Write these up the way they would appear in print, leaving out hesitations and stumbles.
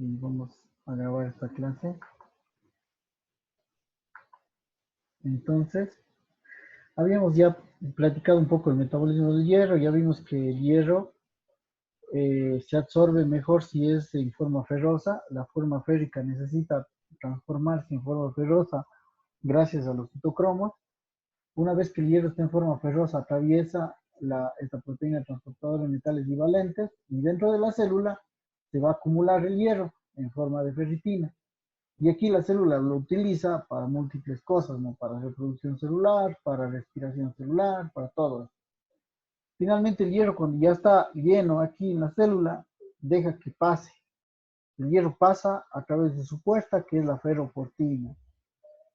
y vamos a grabar esta clase. Entonces, habíamos ya platicado un poco el metabolismo del hierro, ya vimos que el hierro se absorbe mejor si es en forma ferrosa. La forma férrica necesita transformarse en forma ferrosa gracias a los citocromos. Una vez que el hierro está en forma ferrosa, atraviesa esta proteína transportadora de metales bivalentes y dentro de la célula se va a acumular el hierro en forma de ferritina. Y aquí la célula lo utiliza para múltiples cosas, ¿no? Para reproducción celular, para respiración celular, para todo. Finalmente el hierro, cuando ya está lleno aquí en la célula, deja que pase. El hierro pasa a través de su puerta, que es la ferroportina.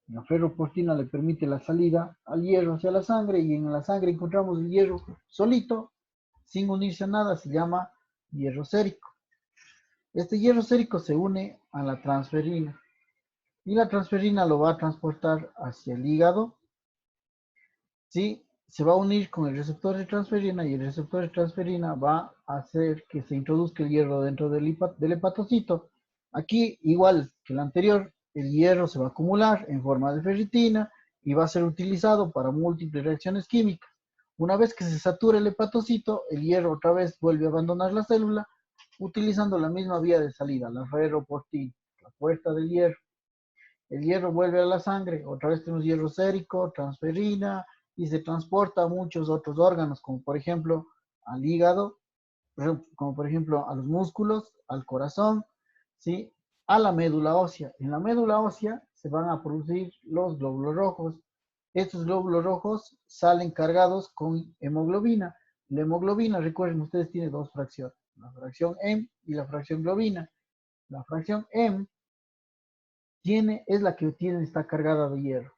La ferroportina le permite la salida al hierro hacia la sangre, y en la sangre encontramos el hierro solito, sin unirse a nada, se llama hierro sérico. Este hierro sérico se une a la transferina, y la transferina lo va a transportar hacia el hígado, ¿sí? Se va a unir con el receptor de transferina, y el receptor de transferina va a hacer que se introduzca el hierro dentro del hepatocito. Aquí, igual que el anterior, el hierro se va a acumular en forma de ferritina y va a ser utilizado para múltiples reacciones químicas. Una vez que se satura el hepatocito, el hierro otra vez vuelve a abandonar la célula utilizando la misma vía de salida, la ferroportina, la puerta del hierro. El hierro vuelve a la sangre, otra vez tenemos hierro sérico, transferina, y se transporta a muchos otros órganos, como por ejemplo al hígado, como por ejemplo a los músculos, al corazón, ¿sí? A la médula ósea. En la médula ósea se van a producir los glóbulos rojos. Estos glóbulos rojos salen cargados con hemoglobina. La hemoglobina, recuerden ustedes, tiene dos fracciones, la fracción heme y la fracción globina. La fracción heme es la que está cargada de hierro.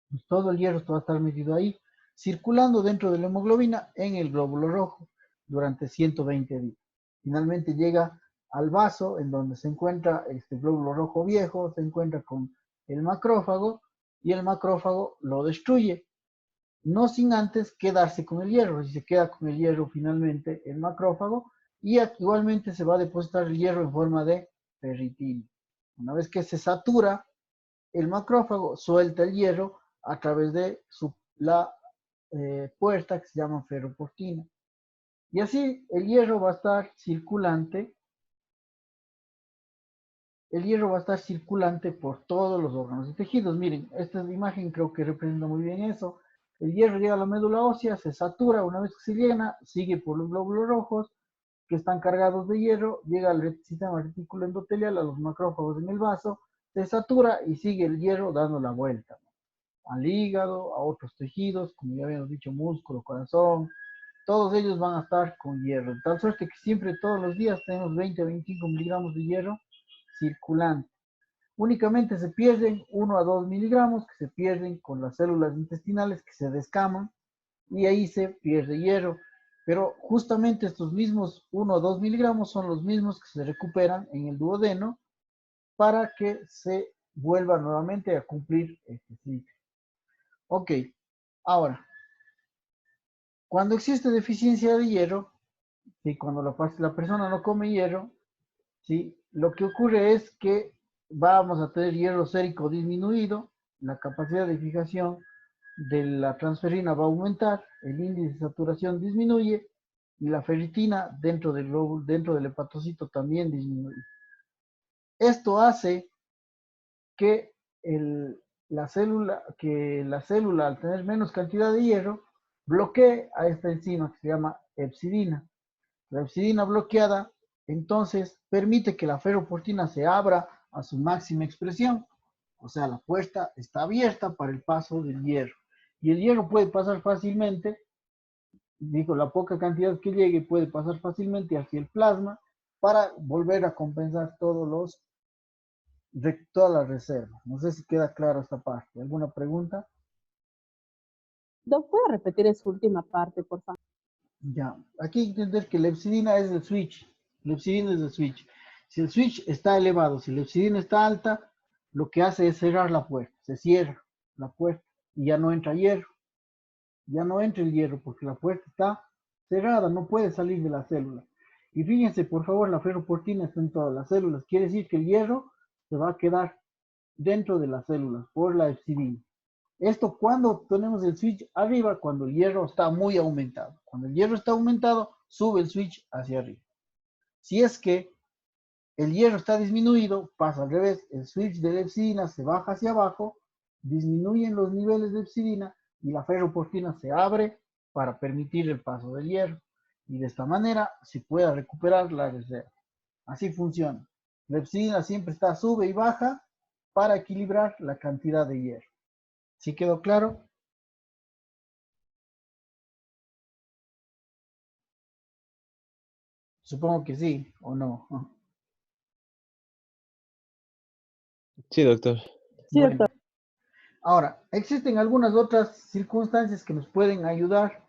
Pues todo el hierro va a estar metido ahí, circulando dentro de la hemoglobina en el glóbulo rojo durante 120 días. Finalmente llega al vaso en donde se encuentra este glóbulo rojo viejo, se encuentra con el macrófago, y el macrófago lo destruye, no sin antes quedarse con el hierro. Si se queda con el hierro finalmente el macrófago, y igualmente se va a depositar el hierro en forma de ferritina. Una vez que se satura, el macrófago suelta el hierro a través de la puerta que se llama ferroportina. Y así el hierro va a estar circulante. El hierro va a estar circulante por todos los órganos y tejidos. Miren, esta imagen creo que representa muy bien eso. El hierro llega a la médula ósea, se satura. Una vez que se llena, sigue por los glóbulos rojos que están cargados de hierro, llega al sistema retículo endotelial, a los macrófagos en el vaso, se satura y sigue el hierro dando la vuelta, ¿no? Al hígado, a otros tejidos, como ya habíamos dicho, músculo, corazón, todos ellos van a estar con hierro. De tal suerte que siempre, todos los días, tenemos 20 a 25 miligramos de hierro circulante. Únicamente se pierden 1 a 2 miligramos, que se pierden con las células intestinales que se descaman, y ahí se pierde hierro. Pero justamente estos mismos 1 o 2 miligramos son los mismos que se recuperan en el duodeno para que se vuelva nuevamente a cumplir este ciclo. Ok, ahora, cuando existe deficiencia de hierro, ¿sí? Cuando la persona no come hierro, ¿sí? Lo que ocurre es que vamos a tener hierro sérico disminuido, la capacidad de fijación de la transferina va a aumentar, el índice de saturación disminuye, y la ferritina dentro del hepatocito también disminuye. Esto hace que la célula, al tener menos cantidad de hierro, bloquee a esta enzima que se llama hepcidina. La hepcidina bloqueada entonces permite que la ferroportina se abra a su máxima expresión. O sea, la puerta está abierta para el paso del hierro. Y el hierro puede pasar fácilmente, digo, la poca cantidad que llegue puede pasar fácilmente hacia el plasma para volver a compensar todas las reservas. No sé si queda claro esta parte. ¿Alguna pregunta? Doc, ¿puede repetir esa última parte, por favor? Ya, aquí hay que entender que la epsidina es el switch. La epsidina es el switch. Si el switch está elevado, si la epsidina está alta, lo que hace es cerrar la puerta. Se cierra la puerta y ya no entra hierro. Ya no entra el hierro porque la puerta está cerrada, no puede salir de la célula. Y fíjense, por favor, la ferroportina está en todas las células. Quiere decir que el hierro se va a quedar dentro de las células por la epsidina. Esto cuando tenemos el switch arriba, cuando el hierro está muy aumentado. Cuando el hierro está aumentado, sube el switch hacia arriba. Si es que el hierro está disminuido, pasa al revés. El switch de la epsidina se baja hacia abajo, disminuyen los niveles de epsidina y la ferroportina se abre para permitir el paso del hierro. Y de esta manera se pueda recuperar la reserva. Así funciona. La epsidina siempre está sube y baja para equilibrar la cantidad de hierro. ¿Sí quedó claro? Supongo que sí, ¿o no? Sí, doctor. Sí, doctor. Bueno, ahora, existen algunas otras circunstancias que nos pueden ayudar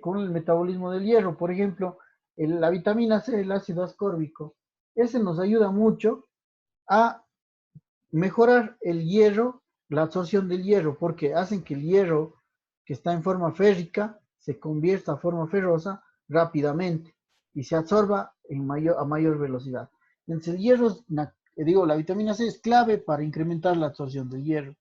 con el metabolismo del hierro. Por ejemplo, la vitamina C, el ácido ascórbico. Ese nos ayuda mucho a mejorar el hierro, la absorción del hierro, porque hacen que el hierro que está en forma férrica se convierta a forma ferrosa rápidamente y se absorba a mayor velocidad. Entonces el hierro, la vitamina C es clave para incrementar la absorción del hierro.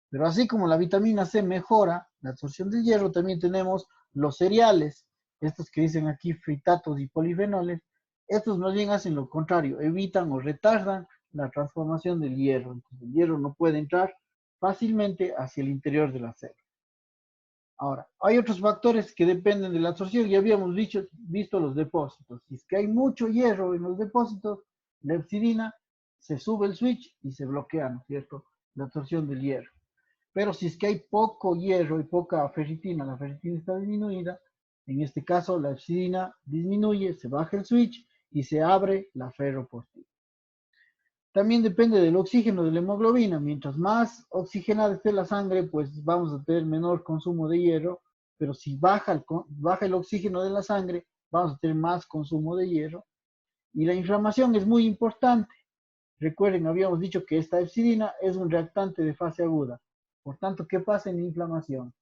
Pero así como la vitamina C mejora la absorción del hierro, también tenemos los cereales, estos que dicen aquí fritatos y polifenoles. Estos más bien hacen lo contrario, evitan o retardan la transformación del hierro. Entonces, el hierro no puede entrar fácilmente hacia el interior de la célula. Ahora, hay otros factores que dependen de la absorción. Ya habíamos visto los depósitos. Si es que hay mucho hierro en los depósitos, la epsidina se sube el switch y se bloquea, ¿no es cierto?, la absorción del hierro. Pero si es que hay poco hierro y poca ferritina, la ferritina está disminuida, en este caso la epsidina disminuye, se baja el switch y se abre la ferroportina. También depende del oxígeno de la hemoglobina. Mientras más oxigenada esté la sangre, pues vamos a tener menor consumo de hierro, pero si baja el oxígeno de la sangre, vamos a tener más consumo de hierro. Y la inflamación es muy importante. Recuerden, habíamos dicho que esta epsidina es un reactante de fase aguda. Por tanto, ¿qué pasa en inflamación?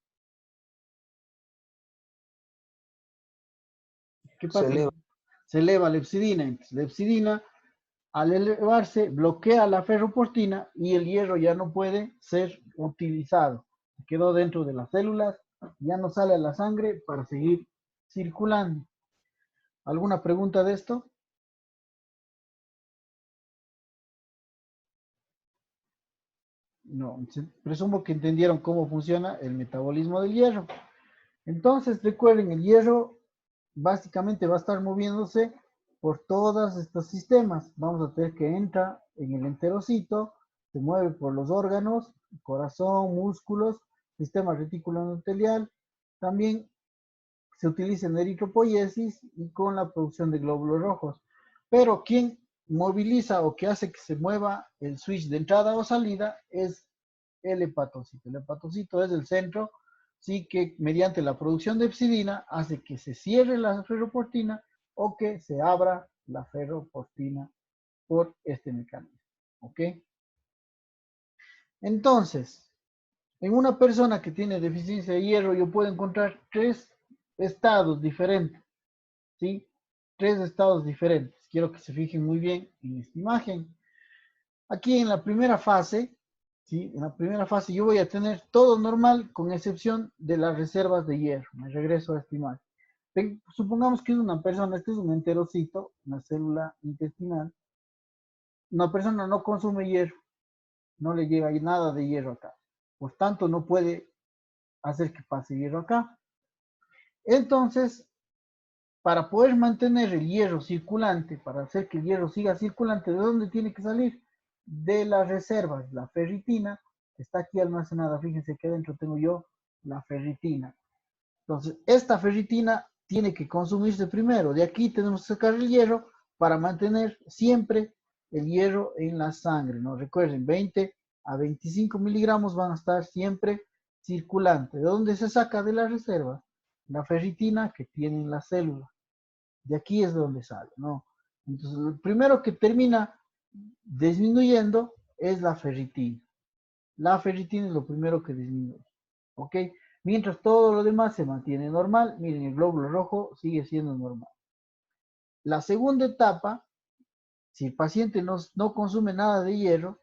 ¿Qué Se pasa? eleva. Se eleva la epsidina. Entonces, la epsidina, al elevarse, bloquea la ferroportina y el hierro ya no puede ser utilizado. Quedó dentro de las células, ya no sale a la sangre para seguir circulando. ¿Alguna pregunta de esto? No, presumo que entendieron cómo funciona el metabolismo del hierro. Entonces, recuerden, el hierro básicamente va a estar moviéndose por todos estos sistemas. Vamos a tener que entra en el enterocito, se mueve por los órganos, corazón, músculos, sistema retículo endotelial. También se utiliza en eritropoiesis y con la producción de glóbulos rojos. Pero quien moviliza o que hace que se mueva el switch de entrada o salida es el hepatocito. El hepatocito es el centro, sí, que mediante la producción de epsidina hace que se cierre la ferroportina o que se abra la ferroportina por este mecanismo. ¿Ok? Entonces, en una persona que tiene deficiencia de hierro, yo puedo encontrar tres estados diferentes, ¿sí? Tres estados diferentes. Quiero que se fijen muy bien en esta imagen. Aquí en la primera fase, ¿sí? En la primera fase yo voy a tener todo normal con excepción de las reservas de hierro. Me regreso a esta imagen. Supongamos que es una persona, este es un enterocito, una célula intestinal. Una persona no consume hierro, no le llega nada de hierro acá. Por tanto, no puede hacer que pase hierro acá. Entonces, para poder mantener el hierro circulante, para hacer que el hierro siga circulante, ¿de dónde tiene que salir? De las reservas, la ferritina, que está aquí almacenada. Fíjense que adentro tengo yo la ferritina. Entonces, esta ferritina tiene que consumirse primero. De aquí tenemos que sacar el hierro para mantener siempre el hierro en la sangre, ¿no? Recuerden, 20 a 25 miligramos van a estar siempre circulantes. ¿De dónde se saca? De la reserva? La ferritina que tienen las células. De aquí es de donde sale, ¿no? Entonces, lo primero que termina disminuyendo es la ferritina. La ferritina es lo primero que disminuye, ¿ok? Mientras todo lo demás se mantiene normal, miren, el glóbulo rojo sigue siendo normal. La segunda etapa, si el paciente no consume nada de hierro,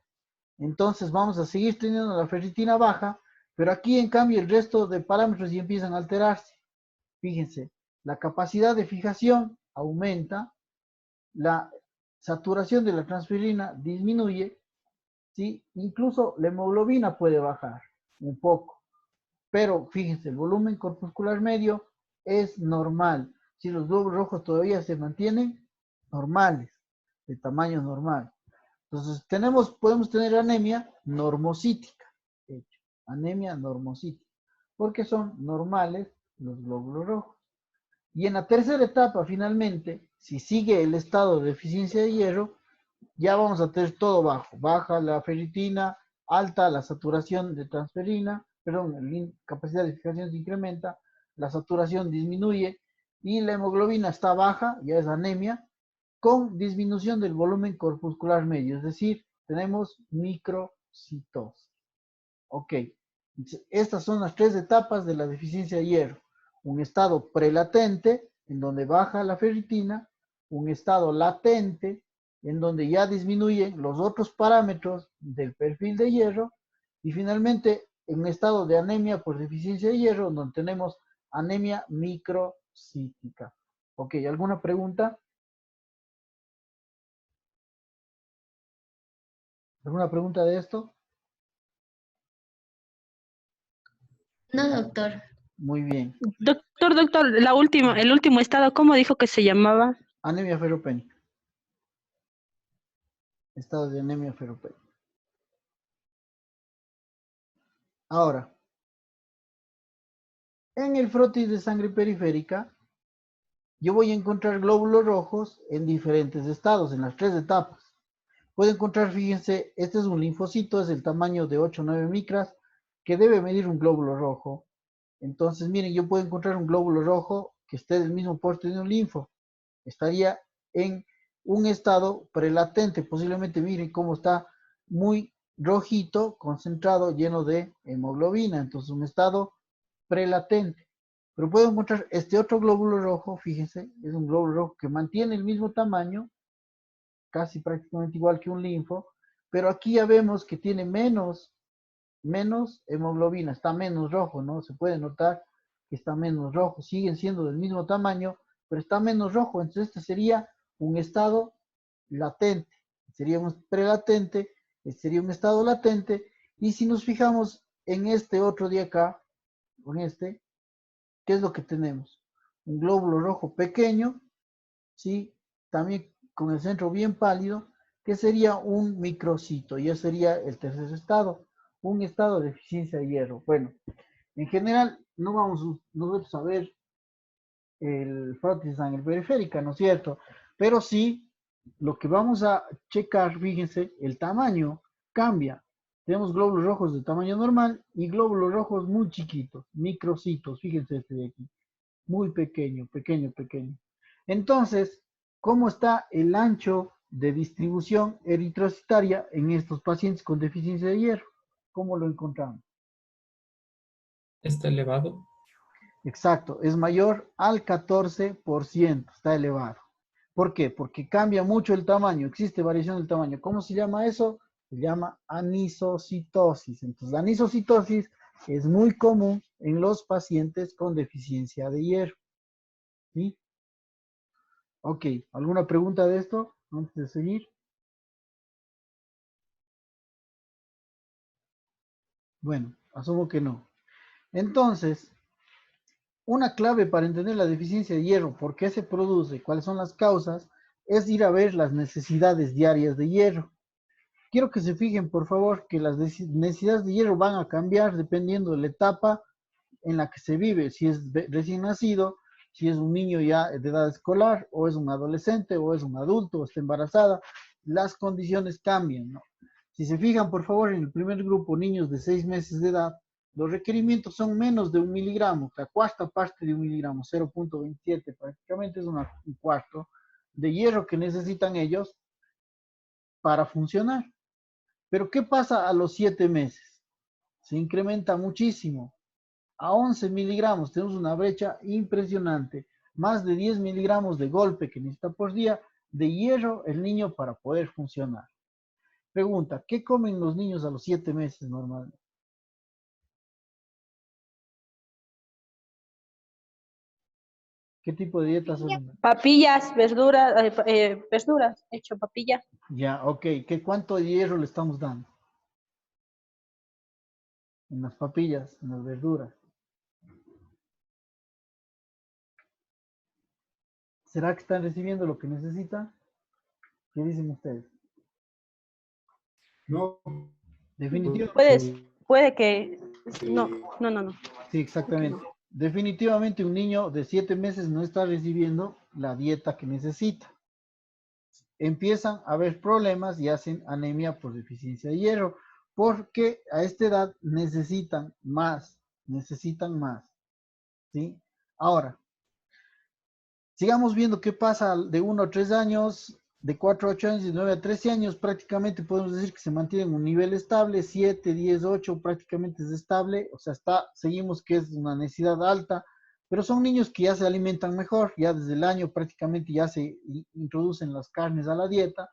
entonces vamos a seguir teniendo la ferritina baja, pero aquí en cambio el resto de parámetros ya empiezan a alterarse. Fíjense, la capacidad de fijación aumenta, la saturación de la transferrina disminuye, ¿sí? Incluso la hemoglobina puede bajar un poco, pero fíjense, el volumen corpuscular medio es normal. Si los glóbulos rojos todavía se mantienen normales, de tamaño normal. Entonces, podemos tener anemia normocítica, de hecho, anemia normocítica, porque son normales los glóbulos rojos. Y en la tercera etapa, finalmente, si sigue el estado de deficiencia de hierro, ya vamos a tener todo bajo. Baja la ferritina, alta la saturación de transferrina, perdón, la capacidad de fijación se incrementa, la saturación disminuye y la hemoglobina está baja, ya es anemia, con disminución del volumen corpuscular medio, es decir, tenemos microcitosis. Ok, estas son las tres etapas de la deficiencia de hierro. Un estado prelatente, en donde baja la ferritina, un estado latente, en donde ya disminuyen los otros parámetros del perfil de hierro, y finalmente un estado de anemia por deficiencia de hierro, donde tenemos anemia microcítica. Ok, ¿alguna pregunta? ¿Alguna pregunta de esto? No, doctor. Muy bien. Doctor, el último estado, ¿cómo dijo que se llamaba? Anemia ferropénica. Estado de anemia ferropénica. Ahora, en el frotis de sangre periférica, yo voy a encontrar glóbulos rojos en diferentes estados, en las tres etapas. Puedo encontrar, fíjense, este es un linfocito, es el tamaño de 8 o 9 micras, que debe medir un glóbulo rojo. Entonces, miren, yo puedo encontrar un glóbulo rojo que esté del mismo porte de un linfo. Estaría en un estado prelatente, posiblemente miren cómo está muy rojito, concentrado, lleno de hemoglobina. Entonces, un estado prelatente. Pero puedo encontrar este otro glóbulo rojo, fíjense, es un glóbulo rojo que mantiene el mismo tamaño, casi prácticamente igual que un linfo, pero aquí ya vemos que tiene menos hemoglobina, está menos rojo, ¿no? Se puede notar que está menos rojo, siguen siendo del mismo tamaño, pero está menos rojo, entonces este sería un estado latente, sería un prelatente, sería un estado latente, y si nos fijamos en este otro de acá, con este, ¿qué es lo que tenemos? Un glóbulo rojo pequeño, ¿sí? También con el centro bien pálido, que sería un microcito, ya sería el tercer estado, un estado de deficiencia de hierro. Bueno, en general no vamos nosotros a ver el frotis de sangre periférica, ¿no es cierto? Pero sí, lo que vamos a checar, fíjense, el tamaño cambia. Tenemos glóbulos rojos de tamaño normal y glóbulos rojos muy chiquitos, microcitos, fíjense este de aquí, muy pequeño, pequeño, pequeño. Entonces, ¿cómo está el ancho de distribución eritrocitaria en estos pacientes con deficiencia de hierro? ¿Cómo lo encontramos? Está elevado. Exacto, es mayor al 14%, está elevado. ¿Por qué? Porque cambia mucho el tamaño, existe variación del tamaño. ¿Cómo se llama eso? Se llama anisocitosis. Entonces, la anisocitosis es muy común en los pacientes con deficiencia de hierro. ¿Sí? Ok, ¿alguna pregunta de esto antes de seguir? Bueno, asumo que no. Entonces, una clave para entender la deficiencia de hierro, por qué se produce, cuáles son las causas, es ir a ver las necesidades diarias de hierro. Quiero que se fijen, por favor, que las necesidades de hierro van a cambiar dependiendo de la etapa en la que se vive, si es recién nacido, si es un niño ya de edad escolar, o es un adolescente, o es un adulto, o está embarazada, las condiciones cambian, ¿no? Si se fijan, por favor, en el primer grupo, niños de 6 meses de edad, los requerimientos son menos de 1 miligramo, la cuarta parte de 1 miligramo, 0.27, prácticamente es un cuarto de hierro que necesitan ellos para funcionar. Pero ¿qué pasa a los 7 meses? Se incrementa muchísimo. A 11 miligramos tenemos una brecha impresionante. más de 10 miligramos de golpe que necesita por día de hierro el niño para poder funcionar. Pregunta, ¿qué comen los niños a los 7 meses normalmente? ¿Qué tipo de dieta suelen dar? Papillas, verduras, hecho papilla. Ya, ok. ¿Cuánto de hierro le estamos dando? En las papillas, en las verduras. ¿Será que están recibiendo lo que necesitan? ¿Qué dicen ustedes? No, Definitivo. Puede que, no. Sí, exactamente. Definitivamente un niño de 7 meses no está recibiendo la dieta que necesita. Empiezan a haber problemas y hacen anemia por deficiencia de hierro, porque a esta edad necesitan más, ¿sí? Ahora, sigamos viendo qué pasa de 1 a 3 años, de 4 a 8 años y de 9 a 13 años, prácticamente podemos decir que se mantiene en un nivel estable, 7, 10, 8, prácticamente es estable, o sea, seguimos que es una necesidad alta, pero son niños que ya se alimentan mejor, ya desde el año prácticamente ya se introducen las carnes a la dieta,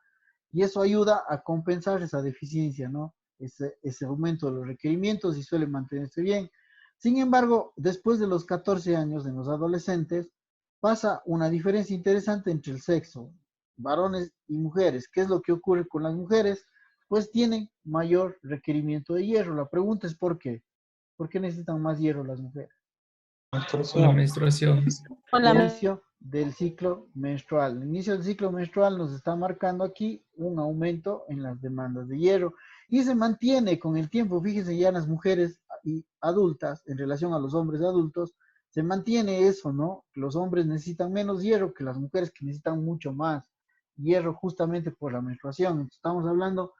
y eso ayuda a compensar esa deficiencia, ¿no? Ese aumento de los requerimientos y suele mantenerse bien. Sin embargo, después de los 14 años en los adolescentes, pasa una diferencia interesante entre el sexo, varones y mujeres. ¿Qué es lo que ocurre con las mujeres? Pues tienen mayor requerimiento de hierro. La pregunta es ¿por qué? ¿Por qué necesitan más hierro las mujeres? Con la menstruación. Inicio del ciclo menstrual. El inicio del ciclo menstrual nos está marcando aquí un aumento en las demandas de hierro y se mantiene con el tiempo. Fíjense ya en las mujeres adultas en relación a los hombres adultos, se mantiene eso, ¿no? Los hombres necesitan menos hierro que las mujeres que necesitan mucho más hierro justamente por la menstruación. Entonces, estamos hablando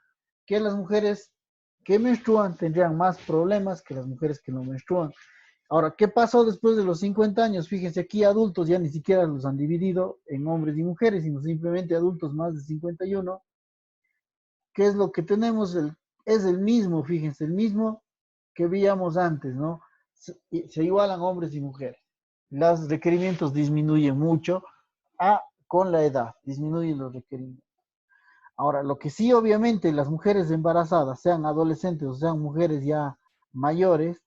que las mujeres que menstruan tendrían más problemas que las mujeres que no menstruan. Ahora, ¿qué pasó después de los 50 años? Fíjense, aquí adultos ya ni siquiera los han dividido en hombres y mujeres, sino simplemente adultos más de 51. ¿Qué es lo que tenemos? Es el mismo, fíjense, el mismo que veíamos antes, ¿no? Se igualan hombres y mujeres. Los requerimientos disminuyen mucho con la edad, disminuyen los requerimientos. Ahora, lo que sí, obviamente, las mujeres embarazadas, sean adolescentes o sean mujeres ya mayores,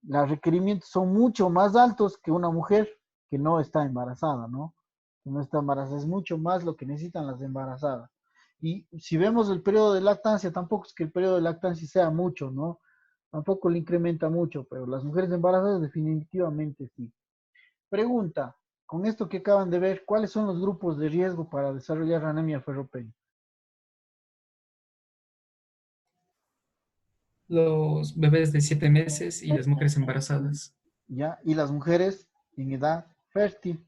los requerimientos son mucho más altos que una mujer que no está embarazada, ¿no? Que no está embarazada, es mucho más lo que necesitan las embarazadas. Y si vemos el periodo de lactancia, tampoco es que el periodo de lactancia sea mucho, ¿no? Tampoco le incrementa mucho, pero las mujeres embarazadas definitivamente sí. Pregunta, con esto que acaban de ver, ¿cuáles son los grupos de riesgo para desarrollar anemia ferropenia? Los bebés de 7 meses y las mujeres embarazadas. ¿Ya? Y las mujeres en edad fértil,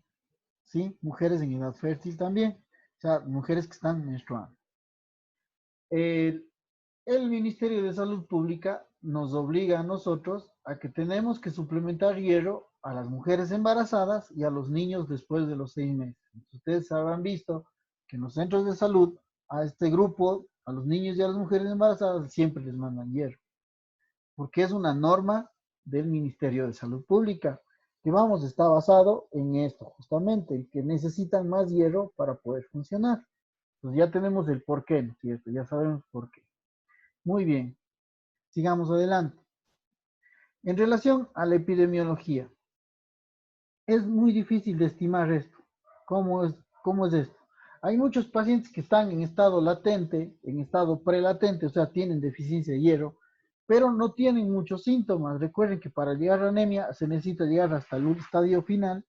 ¿sí? Mujeres en edad fértil también, o sea, mujeres que están menstruando. El, el Ministerio de Salud Pública nos obliga a nosotros a que tenemos que suplementar hierro a las mujeres embarazadas y a los niños después de los 6 meses. Ustedes habrán visto que en los centros de salud a este grupo, a los niños y a las mujeres embarazadas, siempre les mandan hierro, porque es una norma del Ministerio de Salud Pública, que vamos, está basado en esto, justamente, que necesitan más hierro para poder funcionar. Entonces ya tenemos el por qué, ¿no es cierto? Ya sabemos por qué. Muy bien, sigamos adelante. En relación a la epidemiología, es muy difícil de estimar esto. ¿Cómo es esto? Hay muchos pacientes que están en estado latente, en estado prelatente, o sea, tienen deficiencia de hierro, pero no tienen muchos síntomas. Recuerden que para llegar a anemia se necesita llegar hasta el estadio final.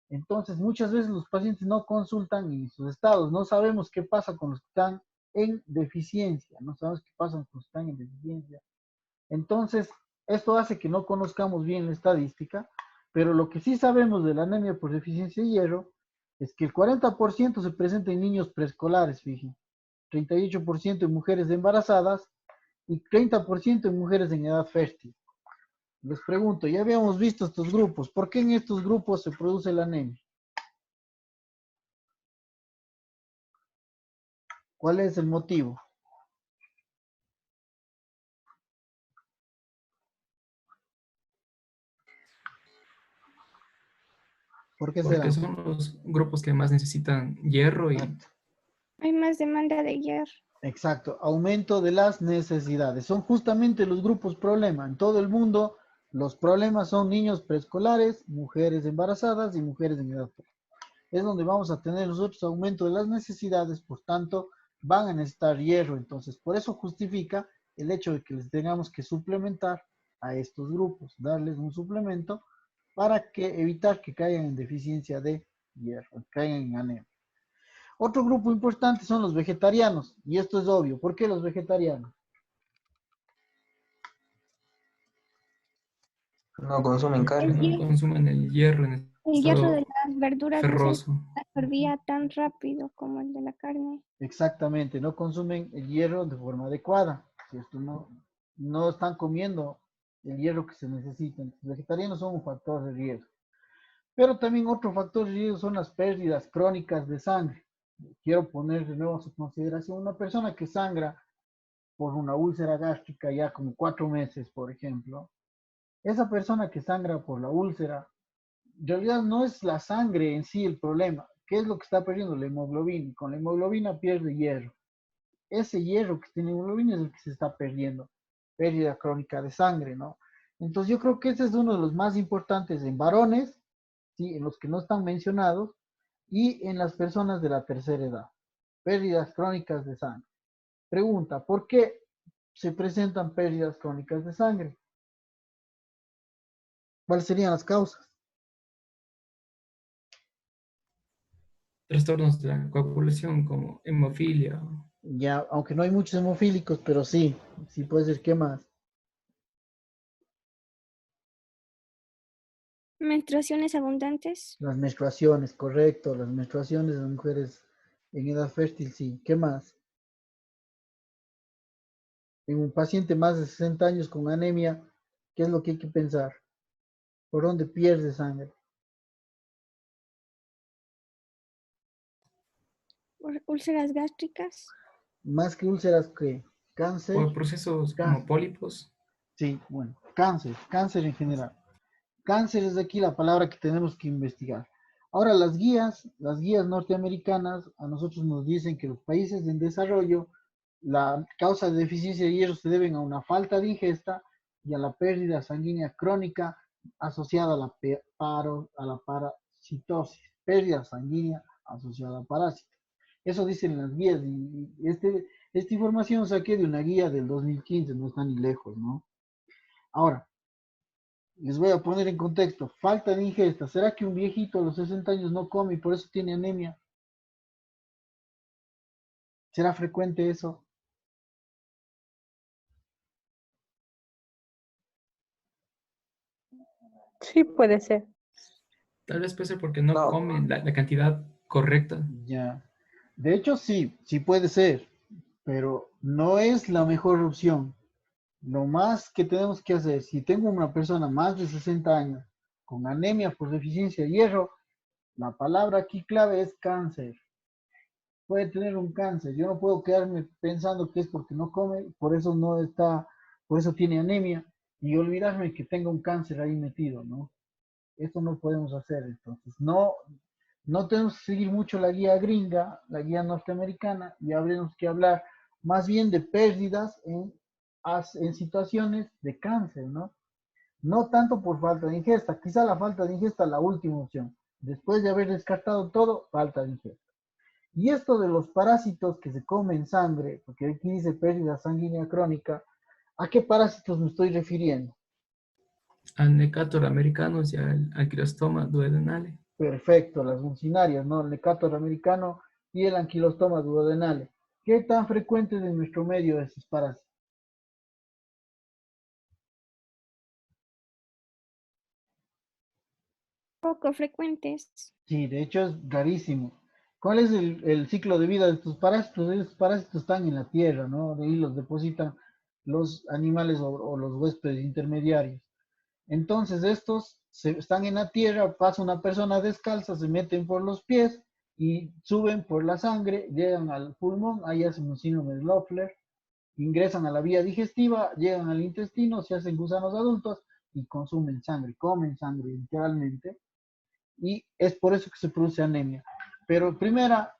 Entonces, muchas veces los pacientes no consultan en sus estados. No sabemos qué pasa con los que están en deficiencia. No sabemos qué pasa con los que están en deficiencia. Entonces, esto hace que no conozcamos bien la estadística, pero lo que sí sabemos de la anemia por deficiencia de hierro es que el 40% se presenta en niños preescolares, fíjense, 38% en mujeres embarazadas y 30% en mujeres en edad fértil. Les pregunto, ya habíamos visto estos grupos, ¿por qué en estos grupos se produce la anemia? ¿Cuál es el motivo? ¿Por qué será? Porque son los grupos que más necesitan hierro y Exacto. Hay más demanda de hierro. Exacto, aumento de las necesidades. Son justamente los grupos problema. En todo el mundo, los problemas son niños preescolares, mujeres embarazadas y mujeres en edad fértil. Es donde vamos a tener nosotros aumento de las necesidades, por tanto, van a necesitar hierro. Entonces, por eso justifica el hecho de que les tengamos que suplementar a estos grupos, darles un suplemento para que evitar que caigan en deficiencia de hierro, caigan en anemia. Otro grupo importante son los vegetarianos, y esto es obvio. ¿Por qué los vegetarianos? No consumen porque carne. no consumen el hierro en El hierro de estado las verduras no se ferroso. absorbía tan rápido como el de la carne. Exactamente, no consumen el hierro de forma adecuada. ¿Cierto? No están comiendo el hierro que se necesita. Los vegetarianos son un factor de riesgo. Pero también otro factor de riesgo son las pérdidas crónicas de sangre. Quiero poner de nuevo a su consideración una persona que sangra por una úlcera gástrica ya como 4 meses, por ejemplo. Esa persona que sangra por la úlcera, en realidad no es la sangre en sí el problema. ¿Qué es lo que está perdiendo? La hemoglobina. Y con la hemoglobina pierde hierro. Ese hierro que tiene hemoglobina es el que se está perdiendo. Pérdida crónica de sangre, ¿no? Entonces yo creo que ese es uno de los más importantes en varones, ¿sí? En los que no están mencionados, y en las personas de la tercera edad. Pérdidas crónicas de sangre. Pregunta, ¿por qué se presentan pérdidas crónicas de sangre? ¿Cuáles serían las causas? Trastornos de la coagulación como hemofilia. Ya, aunque no hay muchos hemofílicos, pero sí, sí puede ser. ¿Qué más? Menstruaciones abundantes. Las menstruaciones, correcto, las menstruaciones de mujeres en edad fértil, sí. ¿Qué más? En un paciente más de 60 años con anemia, ¿qué es lo que hay que pensar? ¿Por dónde pierde sangre? Úlceras gástricas. Más que úlceras, ¿qué? O Cáncer. procesos como Cáncer. pólipos. Sí, bueno, cáncer en general. Cáncer es aquí la palabra que tenemos que investigar. Ahora, las guías norteamericanas a nosotros nos dicen que los países en desarrollo, la causa de deficiencia de hierro se deben a una falta de ingesta y a la pérdida sanguínea crónica asociada a la parasitosis, pérdida sanguínea asociada a parásitos. Eso dicen las guías y esta información saqué de una guía del 2015, no está ni lejos, ¿no? Ahora, les voy a poner en contexto. Falta de ingesta. ¿Será que un viejito a los 60 años no come y por eso tiene anemia? ¿Será frecuente eso? Sí, puede ser. Tal vez puede ser porque no No, comen la cantidad correcta. Ya. De hecho, sí, sí puede ser, pero no es la mejor opción. Lo más que tenemos que hacer, si tengo una persona más de 60 años con anemia por deficiencia de hierro, la palabra aquí clave es cáncer. Puede tener un cáncer. Yo no puedo quedarme pensando que es porque no come, por eso no está, por eso tiene anemia, y olvidarme que tenga un cáncer ahí metido, ¿no? Esto no podemos hacer. Entonces, no tenemos que seguir mucho la guía gringa, la guía norteamericana, y habremos que hablar más bien de pérdidas en situaciones de cáncer, ¿no? No tanto por falta de ingesta, quizá la falta de ingesta es la última opción. Después de haber descartado todo, falta de ingesta. Y esto de los parásitos que se comen sangre, porque aquí dice pérdida sanguínea crónica, ¿a qué parásitos me estoy refiriendo? Al Necator americanos y al Anquilostoma duodenale. Perfecto, las funcionarias, ¿no? El Necator americano y el Anquilostoma duodenale. ¿Qué tan frecuentes en nuestro medio esos parásitos? Poco frecuentes. Sí, de hecho es rarísimo. ¿Cuál es el ciclo de vida de estos parásitos? Estos parásitos están en la tierra, ¿no? De ahí los depositan los animales o los huéspedes intermediarios. Entonces estos están en la tierra, pasa una persona descalza, se meten por los pies y suben por la sangre, llegan al pulmón, ahí hacen un síndrome de Loeffler, ingresan a la vía digestiva, llegan al intestino, se hacen gusanos adultos y consumen sangre, comen sangre literalmente. y es por eso que se produce anemia. Pero primera,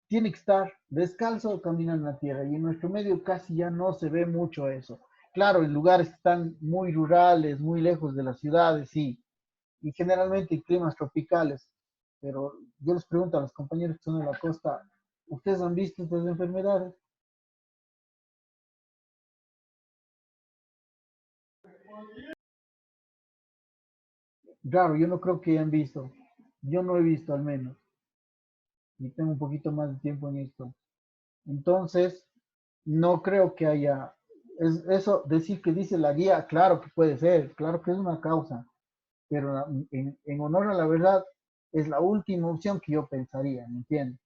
tiene que estar descalzo o caminando en la tierra, y en nuestro medio casi ya no se ve mucho eso. Claro, en lugares que están muy rurales, muy lejos de las ciudades, sí, y generalmente en climas tropicales, pero yo les pregunto a los compañeros que son de la costa, ¿ustedes han visto estas enfermedades? Claro, yo no creo que hayan visto, yo no he visto al menos, y tengo un poquito más de tiempo en esto. Entonces, no creo que haya, eso, decir que dice la guía, claro que puede ser, claro que es una causa, pero en honor a la verdad, es la última opción que yo pensaría, ¿me entiendes?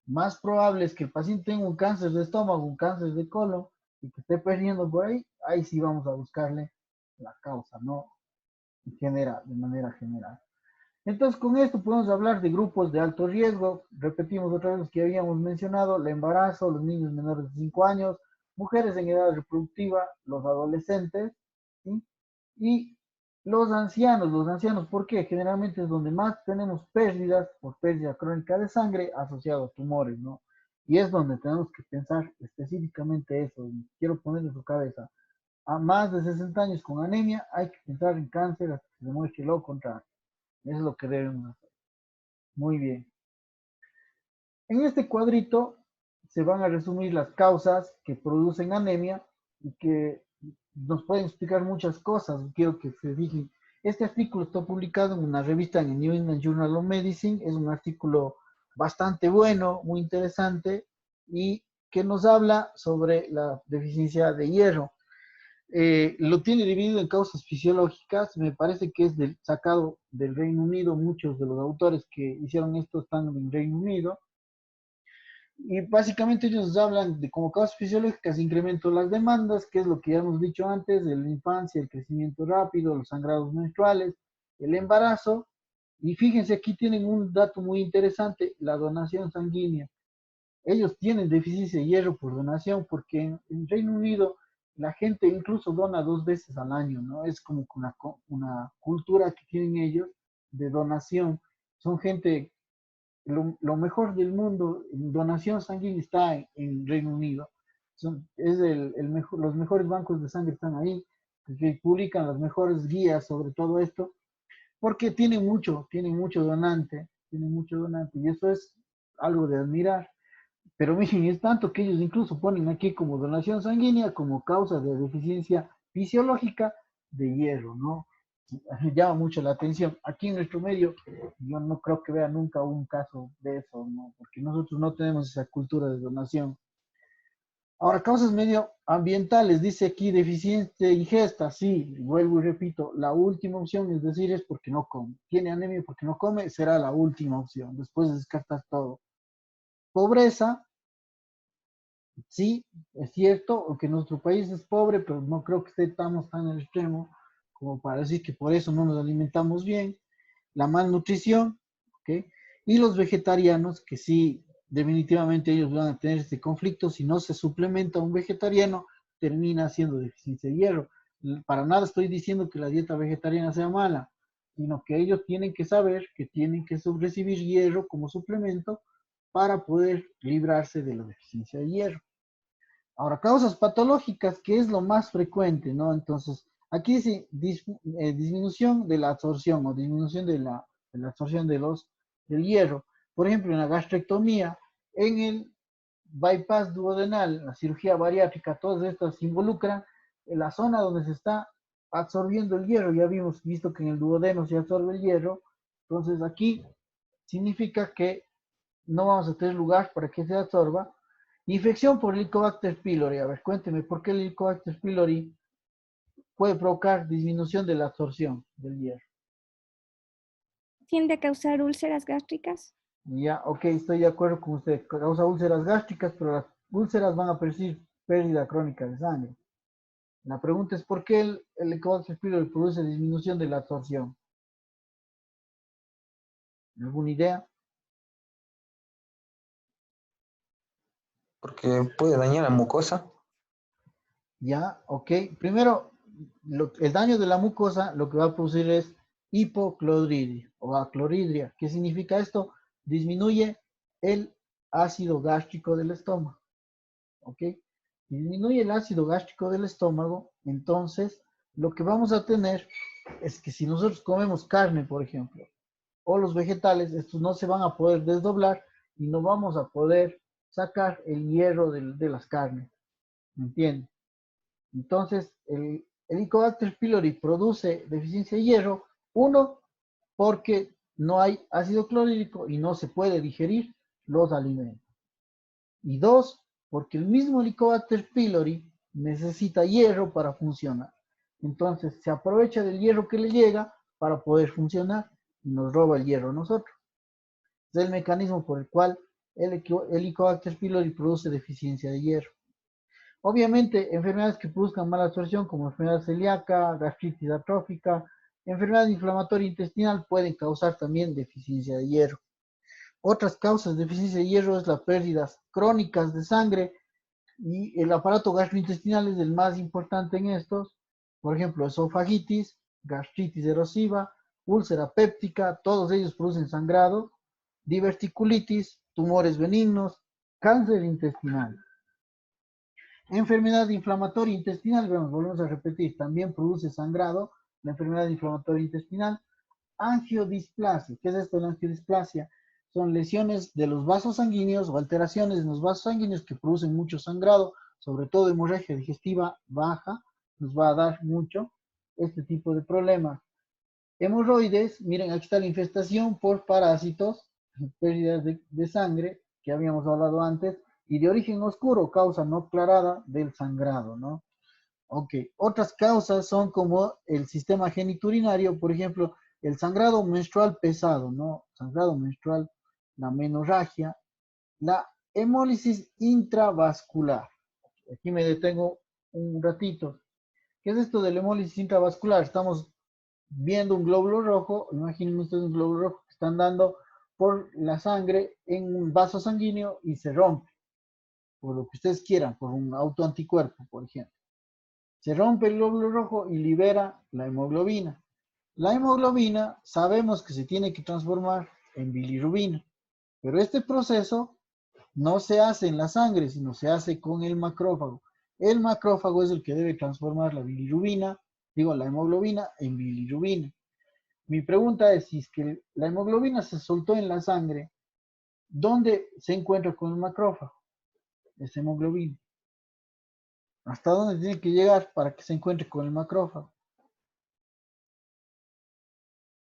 Más probable es que el paciente tenga un cáncer de estómago, un cáncer de colon, y que esté perdiendo por ahí, ahí sí vamos a buscarle la causa, ¿no? En general, de manera general. Entonces, con esto podemos hablar de grupos de alto riesgo. Repetimos otra vez que habíamos mencionado: el embarazo, los niños menores de 5 años, mujeres en edad reproductiva, los adolescentes, ¿sí? Y los ancianos, ¿por qué? Generalmente es donde más tenemos pérdidas por pérdida crónica de sangre asociado a tumores, ¿no? Y es donde tenemos que pensar específicamente eso. Y quiero poner en su cabeza: a más de 60 años con anemia hay que pensar en cáncer hasta que se demuestre lo contrario. Eso es lo que debemos hacer. Muy bien. En este cuadrito se van a resumir las causas que producen anemia y que nos pueden explicar muchas cosas. Quiero que se fijen. Este artículo está publicado en una revista en el New England Journal of Medicine. Es un artículo bastante bueno, muy interesante, y que nos habla sobre la deficiencia de hierro. Lo tiene dividido en causas fisiológicas. Me parece que es sacado del Reino Unido. Muchos de los autores que hicieron esto están en Reino Unido. Y básicamente ellos hablan de como causas fisiológicas: incremento de las demandas, que es lo que ya hemos dicho antes, de la infancia, el crecimiento rápido, los sangrados menstruales, el embarazo. Y fíjense, aquí tienen un dato muy interesante: la donación sanguínea. Ellos tienen deficiencia de hierro por donación porque en Reino Unido la gente incluso dona 2 veces al año, ¿no? Es como una cultura que tienen ellos de donación. Son gente, lo mejor del mundo en donación sanguínea está en Reino Unido. Es los mejores bancos de sangre están ahí, que publican las mejores guías sobre todo esto, porque tienen mucho donante, y eso es algo de admirar. Pero miren, es tanto que ellos incluso ponen aquí como donación sanguínea como causa de deficiencia fisiológica de hierro, ¿no? Llama mucho la atención. Aquí en nuestro medio, yo no creo que vea nunca un caso de eso, ¿no? Porque nosotros no tenemos esa cultura de donación. Ahora, causas medioambientales, dice aquí deficiente de ingesta. Sí, vuelvo y repito, la última opción, es decir, es porque no come. Tiene anemia porque no come, será la última opción. Después descartas todo. Pobreza. Sí, es cierto, aunque nuestro país es pobre, pero no creo que estemos tan al extremo como para decir que por eso no nos alimentamos bien. La malnutrición, ¿ok? Y los vegetarianos, que sí, definitivamente ellos van a tener este conflicto. Si no se suplementa un vegetariano, termina siendo deficiencia de hierro. Para nada estoy diciendo que la dieta vegetariana sea mala, sino que ellos tienen que saber que tienen que recibir hierro como suplemento para poder librarse de la deficiencia de hierro. Ahora, causas patológicas, que es lo más frecuente, ¿no? Entonces, aquí dice disminución de la absorción o disminución de la absorción del hierro. Por ejemplo, en la gastrectomía, en el bypass duodenal, la cirugía bariátrica, todas estas involucran en la zona donde se está absorbiendo el hierro. Ya habíamos visto que en el duodeno se absorbe el hierro. Entonces, aquí significa que no vamos a tener lugar para que se absorba. Infección por Helicobacter pylori. A ver, cuénteme, ¿por qué el Helicobacter pylori puede provocar disminución de la absorción del hierro? Tiende a causar úlceras gástricas. Ya, ok, estoy de acuerdo con usted. Causa úlceras gástricas, pero las úlceras van a producir pérdida crónica de sangre. La pregunta es: ¿por qué el Helicobacter pylori produce disminución de la absorción? ¿Alguna idea? Porque puede dañar la mucosa. Ya, ok. Primero, el daño de la mucosa lo que va a producir es hipocloridria o acloridria. ¿Qué significa esto? Disminuye el ácido gástrico del estómago. ¿Ok? Si disminuye el ácido gástrico del estómago, entonces lo que vamos a tener es que si nosotros comemos carne, por ejemplo, o los vegetales, estos no se van a poder desdoblar y no vamos a poder sacar el hierro de las carnes. ¿Me entienden? Entonces, el Helicobacter pylori produce deficiencia de hierro, uno, porque no hay ácido clorhídrico y no se puede digerir los alimentos. Y dos, porque el mismo Helicobacter pylori necesita hierro para funcionar. Entonces, se aprovecha del hierro que le llega para poder funcionar y nos roba el hierro a nosotros. Es el mecanismo por el cual el Helicobacter pylori produce deficiencia de hierro. Obviamente, enfermedades que produzcan mala absorción, como enfermedad celíaca, gastritis atrófica, enfermedad inflamatoria intestinal, pueden causar también deficiencia de hierro. Otras causas de deficiencia de hierro es las pérdidas crónicas de sangre y el aparato gastrointestinal es el más importante en estos. Por ejemplo, esofagitis, gastritis erosiva, úlcera péptica, todos ellos producen sangrado, diverticulitis, tumores benignos, cáncer intestinal. Enfermedad inflamatoria intestinal, volvemos a repetir, también produce sangrado, la enfermedad inflamatoria intestinal. Angiodisplasia, ¿qué es esto de la angiodisplasia? Son lesiones de los vasos sanguíneos o alteraciones en los vasos sanguíneos que producen mucho sangrado, sobre todo hemorragia digestiva baja, nos va a dar mucho este tipo de problemas. Hemorroides, miren, aquí está la infestación por parásitos, pérdidas de sangre, que habíamos hablado antes, y de origen oscuro, causa no aclarada del sangrado, ¿no? Ok, otras causas son como el sistema geniturinario, por ejemplo, el sangrado menstrual pesado, ¿no? Sangrado menstrual, la menorragia, la hemólisis intravascular. Aquí me detengo un ratito. ¿Qué es esto de la hemólisis intravascular? Estamos viendo un glóbulo rojo, imaginen ustedes un glóbulo rojo que están dando por la sangre en un vaso sanguíneo y se rompe, por lo que ustedes quieran, por un autoanticuerpo, por ejemplo. Se rompe el glóbulo rojo y libera la hemoglobina. La hemoglobina sabemos que se tiene que transformar en bilirrubina, pero este proceso no se hace en la sangre, sino se hace con el macrófago. El macrófago es el que debe transformar la bilirrubina, la hemoglobina en bilirrubina. Mi pregunta es, si es que la hemoglobina se soltó en la sangre, ¿dónde se encuentra con el macrófago? Esa hemoglobina. ¿Hasta dónde tiene que llegar para que se encuentre con el macrófago?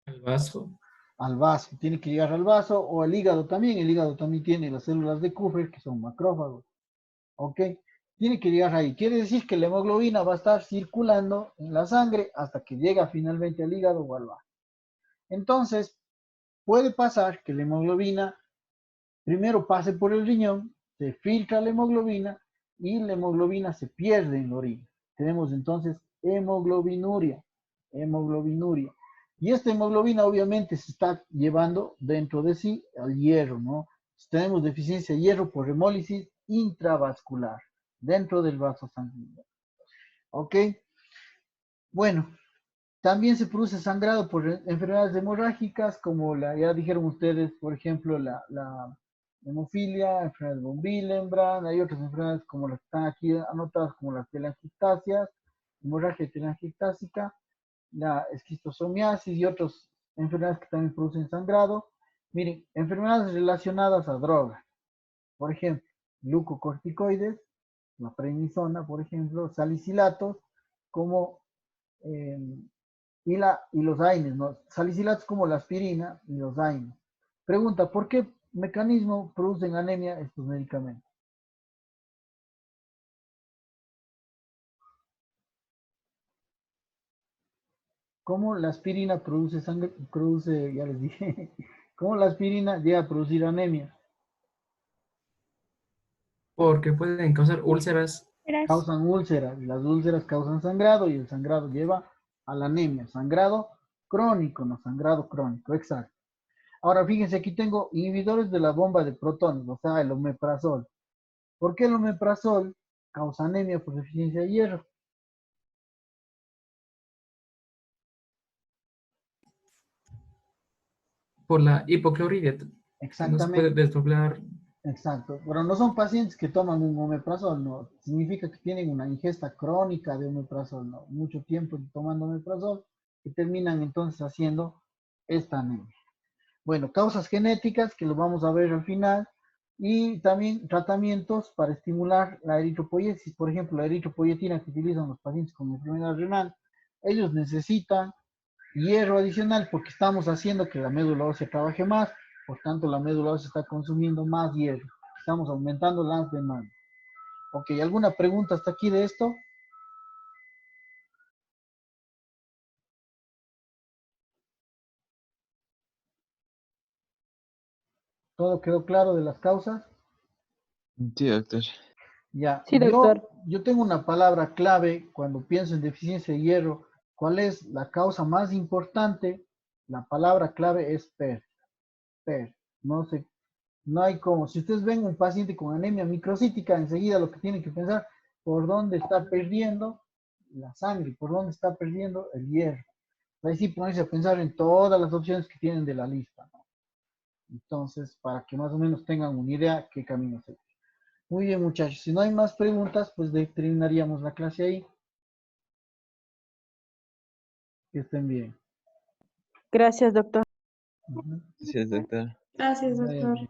El vaso. Al vaso, tiene que llegar al vaso o al hígado también. El hígado también tiene las células de Kupffer que son macrófagos. ¿Ok? Tiene que llegar ahí. Quiere decir que la hemoglobina va a estar circulando en la sangre hasta que llega finalmente al hígado o al vaso. Entonces, puede pasar que la hemoglobina primero pase por el riñón, se filtra la hemoglobina y la hemoglobina se pierde en la orina. Tenemos entonces hemoglobinuria. Hemoglobinuria. Y esta hemoglobina obviamente se está llevando dentro de sí al hierro, ¿no? Tenemos deficiencia de hierro por hemólisis intravascular dentro del vaso sanguíneo. ¿Ok? Bueno, también se produce sangrado por enfermedades hemorrágicas como ya dijeron ustedes, por ejemplo, la hemofilia, enfermedad de von Willebrand, hay otras enfermedades como las que están aquí anotadas como las telangiectasias, hemorragia telangiectásica, la esquistosomiasis y otras enfermedades que también producen sangrado. Miren, enfermedades relacionadas a drogas, por ejemplo, glucocorticoides, la prednisona, por ejemplo, salicilatos, como y los AINES, ¿no? Salicilatos como la aspirina y los AINES. Pregunta, ¿por qué mecanismo producen anemia estos medicamentos? ¿Cómo la aspirina produce sangre, ya les dije, cómo la aspirina llega a producir anemia? Porque pueden causar úlceras. Eras Causan úlceras, y las úlceras causan sangrado y el sangrado lleva a la anemia, sangrado crónico, no sangrado crónico, exacto. Ahora fíjense, aquí tengo inhibidores de la bomba de protones, o sea, el omeprazol. ¿Por qué el omeprazol causa anemia por deficiencia de hierro? por la hipoclorhydria, que nos puede Exactamente, desdoblar. exacto. Pero no son pacientes que toman un omeprazol, no. Significa que tienen una ingesta crónica de omeprazol, no. Mucho tiempo tomando omeprazol y terminan entonces haciendo esta anemia. Bueno, causas genéticas, que lo vamos a ver al final, y también tratamientos para estimular la eritropoiesis. Por ejemplo, la eritropoyetina que utilizan los pacientes con enfermedad renal, ellos necesitan hierro adicional porque estamos haciendo que la médula ósea trabaje más, por tanto la médula ósea está consumiendo más hierro. Estamos aumentando las demandas. Ok, ¿alguna pregunta hasta aquí de esto? ¿Todo quedó claro de las causas? Sí, doctor. Ya, Sí, doctor. yo tengo una palabra clave cuando pienso en deficiencia de hierro. ¿Cuál es la causa más importante? La palabra clave es PER. PER. No sé, no hay como. Si ustedes ven un paciente con anemia microcítica, enseguida lo que tienen que pensar, ¿por dónde está perdiendo la sangre? ¿Por dónde está perdiendo el hierro? Ahí sí ponerse a pensar en todas las opciones que tienen de la lista, ¿no? Entonces, para que más o menos tengan una idea qué camino seguir. Muy bien, muchachos. Si no hay más preguntas, pues terminaríamos la clase ahí. Que estén bien. Gracias, doctor. Ujú. Gracias, doctor. Gracias, Vaya doctor.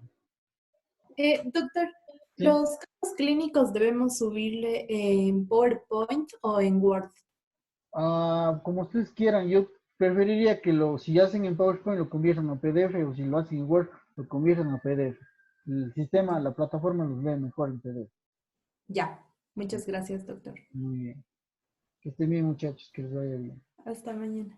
bien. Doctor, Sí. ¿los casos clínicos debemos subirle en PowerPoint o en Word? Como ustedes quieran, yo preferiría que si hacen en PowerPoint lo conviertan a PDF o si lo hacen en Word lo conviertan a PDF. El sistema, la plataforma los lee mejor en PDF. Ya. Muchas gracias, doctor. Muy bien. Que estén bien, muchachos, que les vaya bien. Hasta mañana.